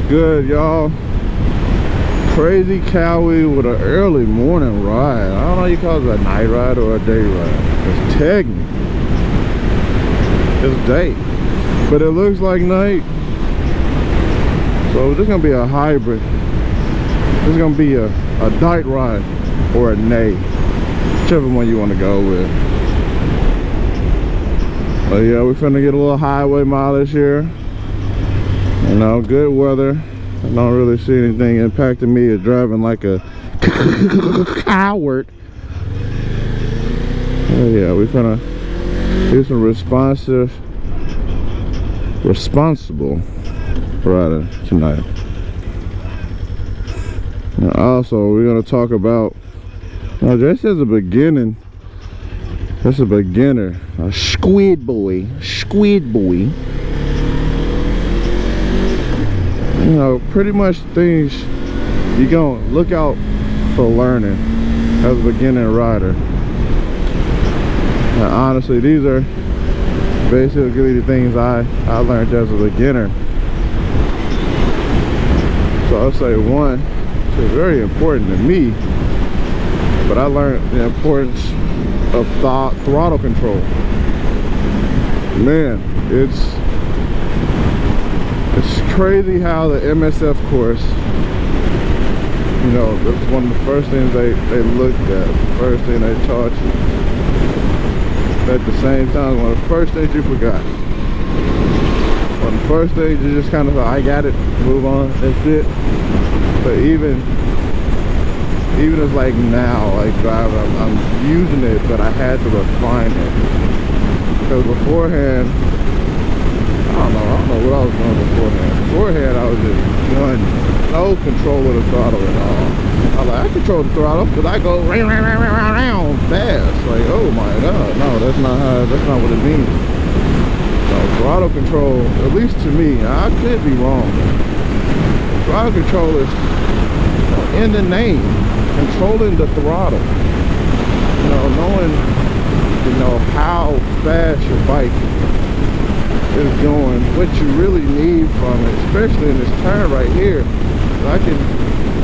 Good, y'all? Crazy Cowie with an early morning ride. I don't know if you call it a night ride or a day ride. It's technically it's day, but it looks like night. So this is gonna be a hybrid. This is gonna be a night ride or a nay, whichever one you want to go with. But yeah, we're finna get a little highway mileage here. You know, good weather. I don't really see anything impacting me or driving like a coward. Oh yeah, we're gonna do some responsible riding tonight. And also, we're gonna talk about. Now, this is a beginning. This is a beginner, a squid boy. You know, pretty much things you're gonna look out for learning as a beginner rider. And honestly, these are basically the things I learned as a beginner. So I'll say one, it's very important to me, but I learned the importance of throttle control. Man, it's crazy how the MSF course, you know, that's one of the first things they looked at, the first thing they taught you. At the same time, one of the first things you forgot. One of the first things you just kind of like, I got it, move on, that's it. But even as like now, like driving, I'm using it, but I had to refine it. Because beforehand, I don't know what I was doing beforehand. Beforehand, I was just doing no control of the throttle at all. I was like, I control the throttle because I go round fast. Like, oh my god, no, that's not what it means. So throttle control, at least to me, I could be wrong. Throttle control is in the name, controlling the throttle. You know, knowing, you know, how fast your bike is going, what you really need from it, especially in this turn right here. I can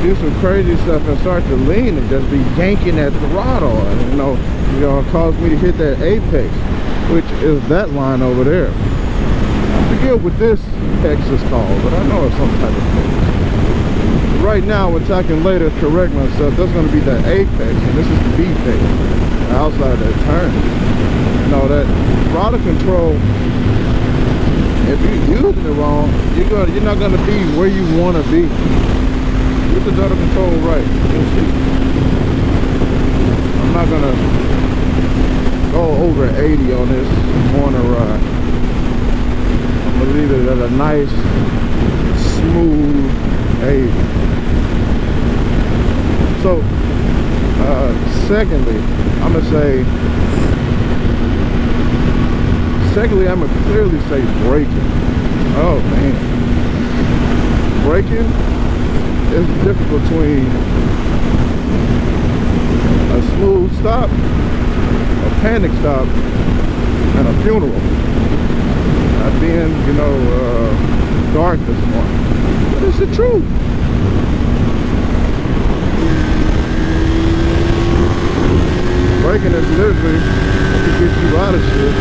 do some crazy stuff and start to lean and just be yanking that throttle, and you know, cause me to hit that apex, which is that line over there. I forget what this X is called, but I know it's some type of thing. Right now, which I can later correct myself, that's going to be the apex, and this is the B-pex, outside that turn. You know, that throttle control, if you're using it wrong, you're not gonna be where you want to be. Get the throttle control right. You'll see. I'm not gonna go over 80 on this corner ride. I'm gonna leave it at a nice, smooth 80. So, secondly, I'm gonna clearly say braking. Oh man, braking is the difference between a smooth stop, a panic stop, and a funeral. Not being, you know, dark this morning, but it's the truth. Braking is literally to get you out of shit.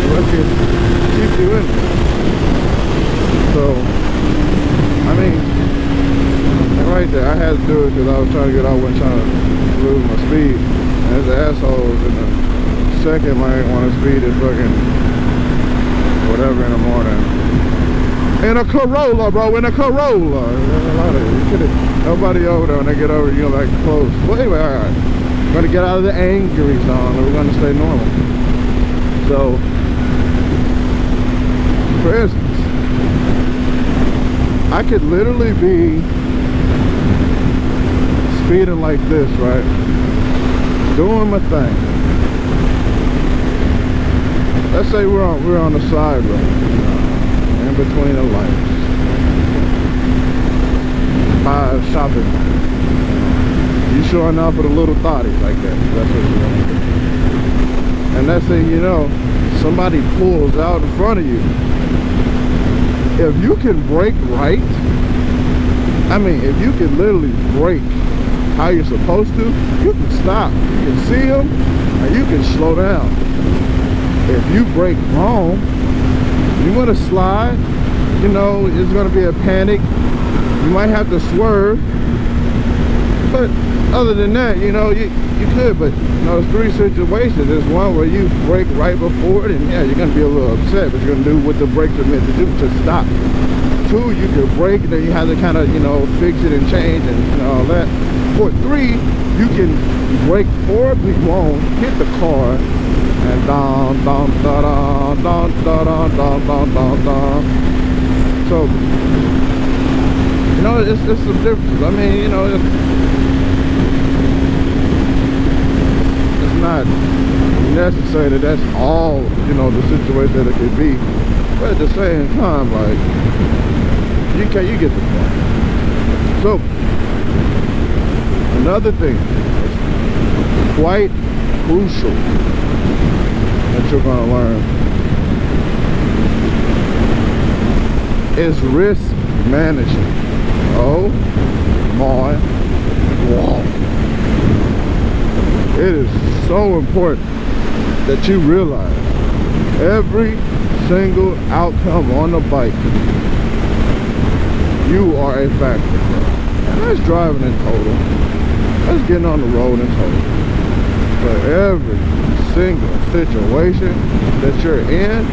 What can keep you in there. So, I mean, right there, I had to do it because I was trying to get out, wasn't trying to lose my speed. And there's assholes in the second lane want to speed at fucking whatever in the morning. In a Corolla, bro, in a Corolla. Nobody over there when they get over, you're like close. Well, anyway, alright. We're going to get out of the angry zone and we're going to stay normal. So, for instance, I could literally be speeding like this, right? Doing my thing. Let's say we're on the side road, in between the lights. High shopping. You showing off with a little thotty like that. That's what you want to do. And that's it, you know, somebody pulls out in front of you. if you can brake right, I mean, if you can literally brake how you're supposed to, you can stop. You can see them, and you can slow down. If you brake wrong, you're gonna slide. You know, it's gonna be a panic. You might have to swerve. But other than that, you know, you could. But you know, there's 3 situations. There's one where you brake right before it, and yeah, you're gonna be a little upset, but you're gonna do what the brakes are meant to do, to stop. 2, you can brake, and then you have to kind of, you know, fix it and change and, you know, all that. For 3, you can brake horribly wrong, hit the car, and don don da don don da don don don don don. So, you know, it's some differences. I mean, you know, it's not necessary that that's all, you know, the situation that it could be. But at the same time, like, you get the point. So, another thing that's quite crucial that you're going to learn is risk management. Oh my God. It is so important that you realize every single outcome on the bike, you are a factor. And that's driving in total. That's getting on the road in total. But every single situation that you're in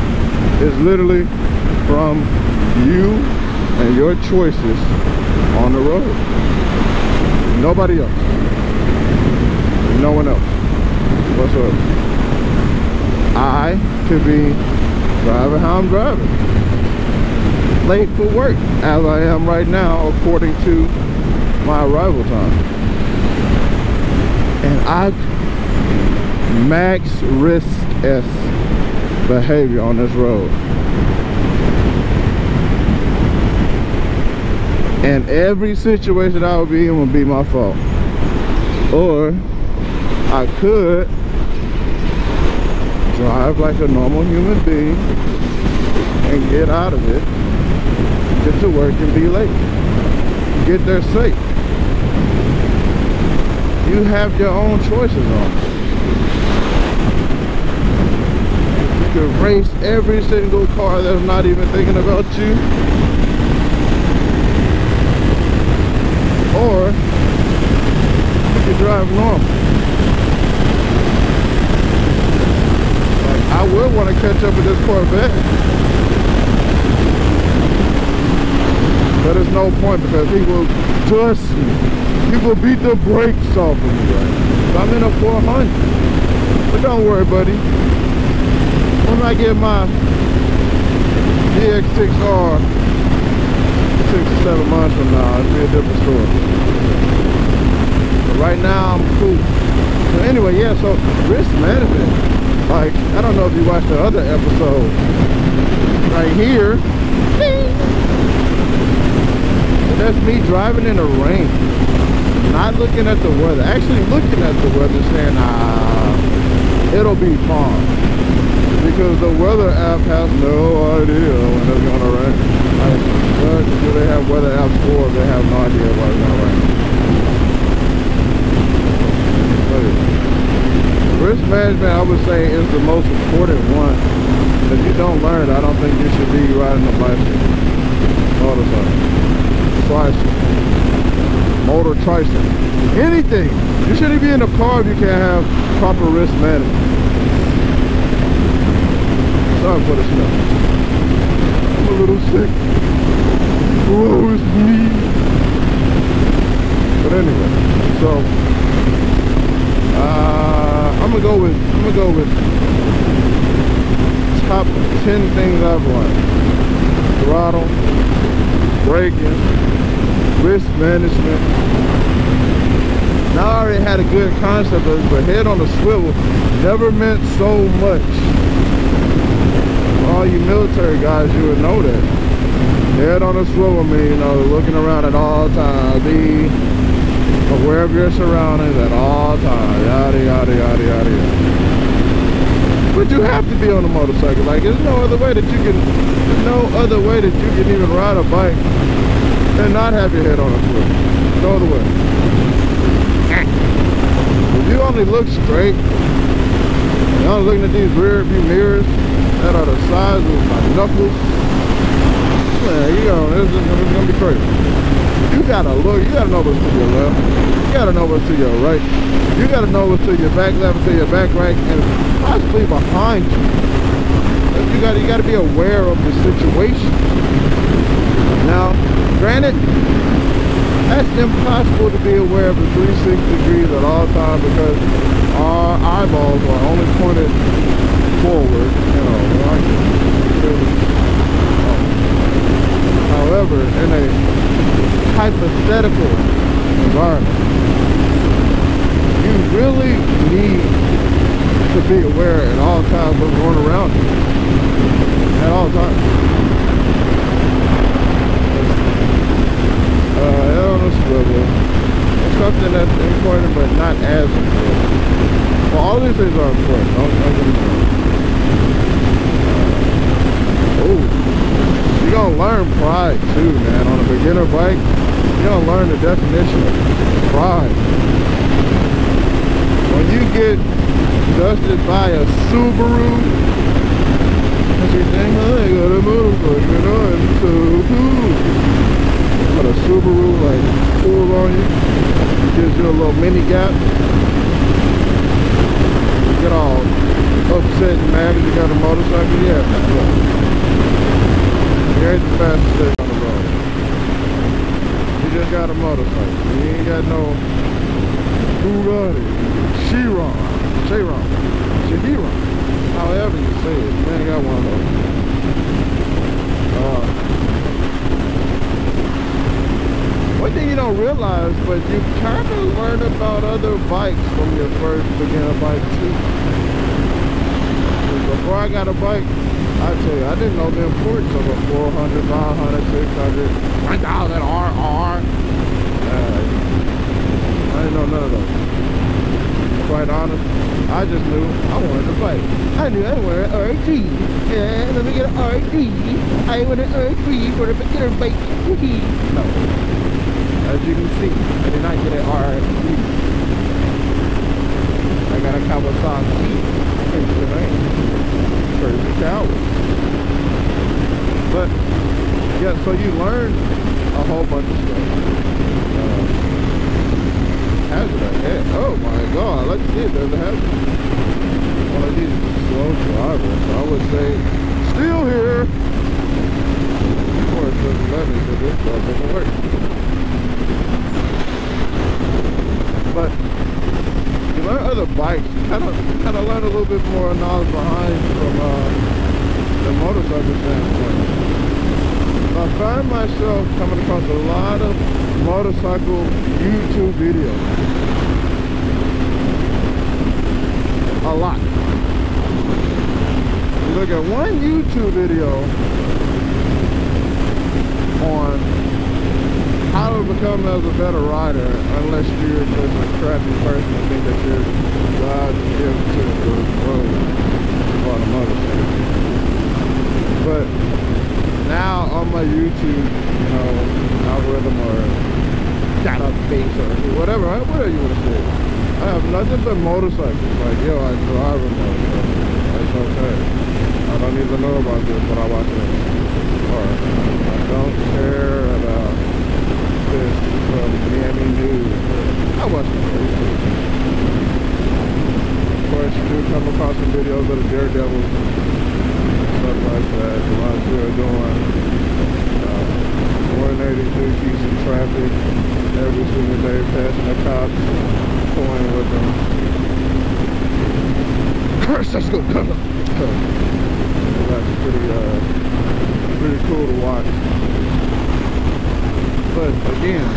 is literally from you and your choices on the road. Nobody else. No one else whatsoever. I could be driving how I'm driving, late for work as I am right now according to my arrival time, and I max risk S behavior on this road, and every situation I would be in would be my fault. Or I could drive like a normal human being and get out of it, get to work and be late, get there safe. You have your own choices on it. You can race every single car that's not even thinking about you, or you can drive normal. Like, I would want to catch up with this Corvette, but there's no point because he will, trust me, he will beat the brakes off of me. Right? So I'm in a 400, but don't worry, buddy. When I get my DX6R 6 or 7 months from now, it'll be a different story. But right now, I'm cool. So anyway, yeah, so risk management. Like, I don't know if you watched the other episode. Right here. So that's me driving in the rain. Not looking at the weather. Actually looking at the weather saying, it'll be fine. Because the weather app has no idea when it's gonna rain. Like, what do they have weather apps for if they have no idea when it's gonna rain? Risk management, I would say, is the most important one. If you don't learn it, I don't think you should be riding a bicycle all the time. Tricycle, motor tricycle, anything. You shouldn't be in a car if you can't have proper risk management. Sorry for the snow. I'm a little sick. Woe is me. But anyway, so I'm gonna go with top 10 things I've learned. Throttle, braking, risk management. Now I already had a good concept of it, but head on a swivel never meant so much. All you military guys, you would know that. Head on a swivel means, you know, looking around at all times, be aware of your surroundings at all times, yada yada yada yada yada. But you have to be on a motorcycle. Like, there's no other way that you can, even ride a bike and not have your head on a swivel. No other way. If you only look straight, you're only looking at these rear view mirrors that are the size of my knuckles, man, it's gonna be crazy. You gotta look, you gotta know what's to your left, you gotta know what's to your right, you gotta know what's to your back left, to your back right, and possibly behind you. You gotta be aware of the situation. Now, granted, that's impossible to be aware of the 360 degrees at all times because our eyeballs are only pointed forward, However, in a hypothetical environment, you really need to be aware at all times of what's going around you. At all times. On a swivel. It's something that's important, but not as important. Well, all these things are important. Don't get me wrong. You're gonna learn pride too, man. On a beginner bike, you're gonna learn the definition of pride. When you get dusted by a Subaru, and you think, oh, I got a motorcycle, and so cool. But a Subaru like pulls on you, gives you a little mini gap. You get all upset and mad because you got a motorcycle. Yeah, man. You ain't the fastest thing on the road. You just got a motorcycle. You ain't got no Bugatti, Chiron, however you say it. You ain't got one of those. One thing you don't realize, but you kind of learn about other bikes from your first beginner bike too. Before I got a bike, I tell you, I didn't know the importance of a 400, 500, 600, 1000 RR. I didn't know none of those. Quite honest, I just knew I wanted a bike. I knew I wanted an RT. Yeah, let me get an RT. I want an RT for a beginner bike. No. As you can see, I did not get an RT. I got a Kawasaki. Crazy coward. But yeah, so you learn a whole bunch of stuff. Hazard ahead. Oh my god, let's see if there's a hazard. One of these slow drivers, I would say, still here. Of course, it doesn't let me because this stuff doesn't work. But you learn other bikes, you kind of learn a little bit more knowledge behind from the motorcycle standpoint. I find myself coming across a lot of motorcycle YouTube videos. A lot. You look at one YouTube video on how to become as a better rider, unless you're just a crappy person and think that you're God's gift to the road on a motorcycle. But now on my YouTube, algorithm or database or whatever you want to say, I have nothing but motorcycles. Like, yo, I drive a motorcycle. That's okay. I don't need to know about this, but I watch it. Or I don't care about this from Miami News. I watch it. Of course, you do come across some videos of the Daredevils, stuff like that. The ones who are doing 182 keys in traffic every single day, passing the cops, toying with them. Curse, let's go. That's pretty cool to watch. But again,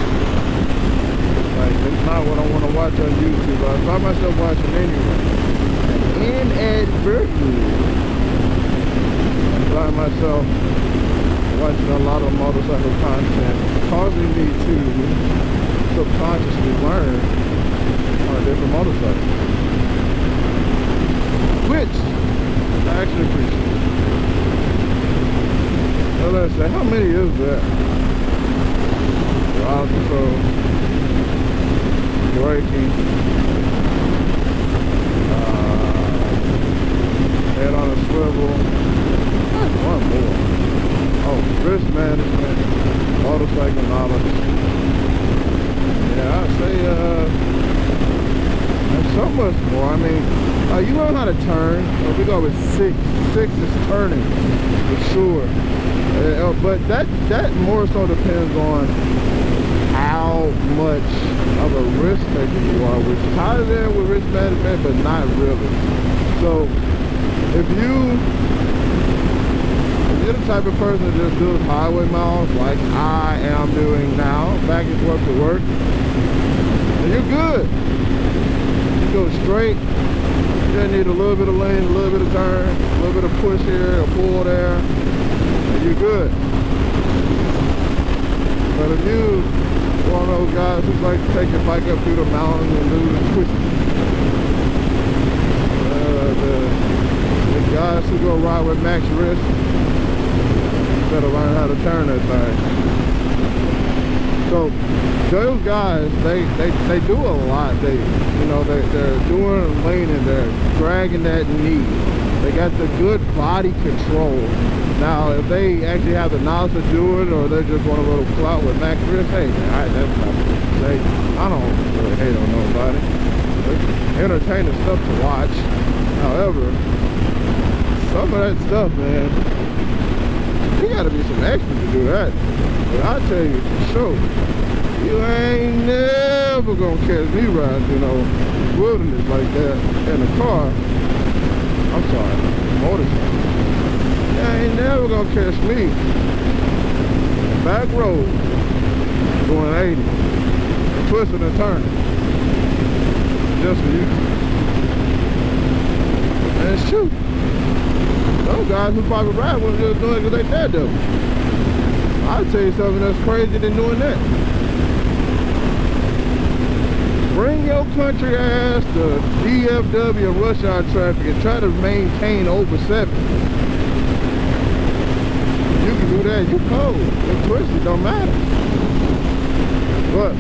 like, it's not what I want to watch on YouTube. I find myself watching anyway. Inadvertently, I find myself watching a lot of motorcycle content, causing me to subconsciously learn on different motorcycles. Which actually appreciate it. So let's say, how many is that? Throttle control, braking, head on a swivel. That's one more. Oh, wrist management, motorcycle knowledge. Yeah, I'd say there's so much more. I mean, you learn how to turn. We go with 6. 6 is turning for sure. But that more so depends on how much of a risk taker you are, which ties in with risk management, but not really. So if you're the type of person that just does highway miles like I am doing now, back and forth to work, then you're good. You go straight. You just need a little bit of lane, a little bit of turn, a little bit of push here, a pull there, and you're good. But if you one of those guys who like to take your bike up through the mountains and do the twisting, the guys who go ride with max wrist, you better learn how to turn that thing. So those guys, they do a lot. They're doing laning, they're dragging that knee. They got the good body control. Now, if they actually have the knowledge to do it, or they just want a little clout with max wrist, hey, that's not to say. I don't really hate on nobody. It's entertaining stuff to watch. However, some of that stuff, man, you gotta be some expert to do that. But I tell you for sure, you ain't never gonna catch me riding through no wilderness like that in a car. I'm sorry, motorcycle. You ain't never gonna catch me back road going 80, twisting and turning, just for you. And shoot, those guys who probably ride wouldn't just do it because they dad do. I'll tell you something that's crazy than doing that. Bring your country ass to DFW and rush hour traffic and try to maintain over 70. You can do that, you cold. You're twisted, don't matter. But,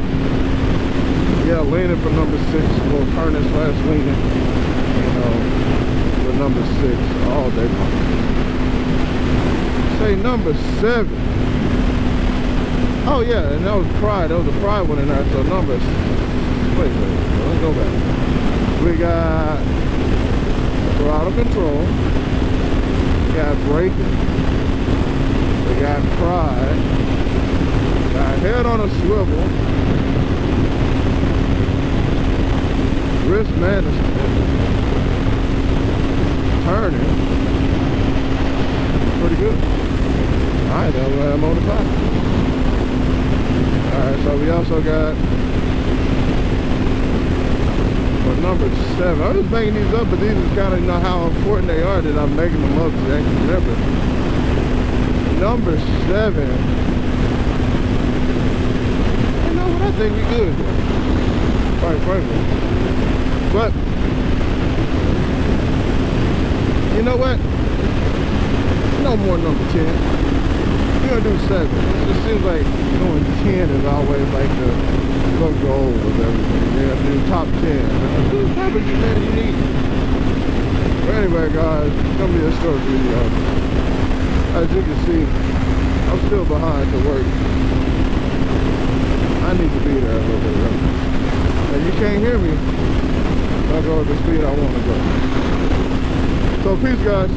yeah, leaning for number 6, we'll turn this last leaning, for number 6 all day long. Say number 7. Oh yeah, and that was Pride. There was a Pride one in there, so number, wait, let's go back. We got Throttle Control, we got braking, we got Pride, got head on a swivel, wrist management, turning, pretty good. Alright, then we'll have motorcycle. Alright, so we also got for number 7. I'm just making these up, but these is kind of how important they are that I'm making them up to actually remember. Number 7. You know what? I think we good. Quite frankly. But you know what? No more number 10. We're gonna do 7. It just seems like doing 10 is always like the goal with everything. You're gonna do top 10. Do the type of that you need. But anyway, guys, it's gonna be a short video. As you can see, I'm still behind to work. I need to be there a little bit early. Now you can't hear me. I'll go at the speed I want to go. So peace, guys.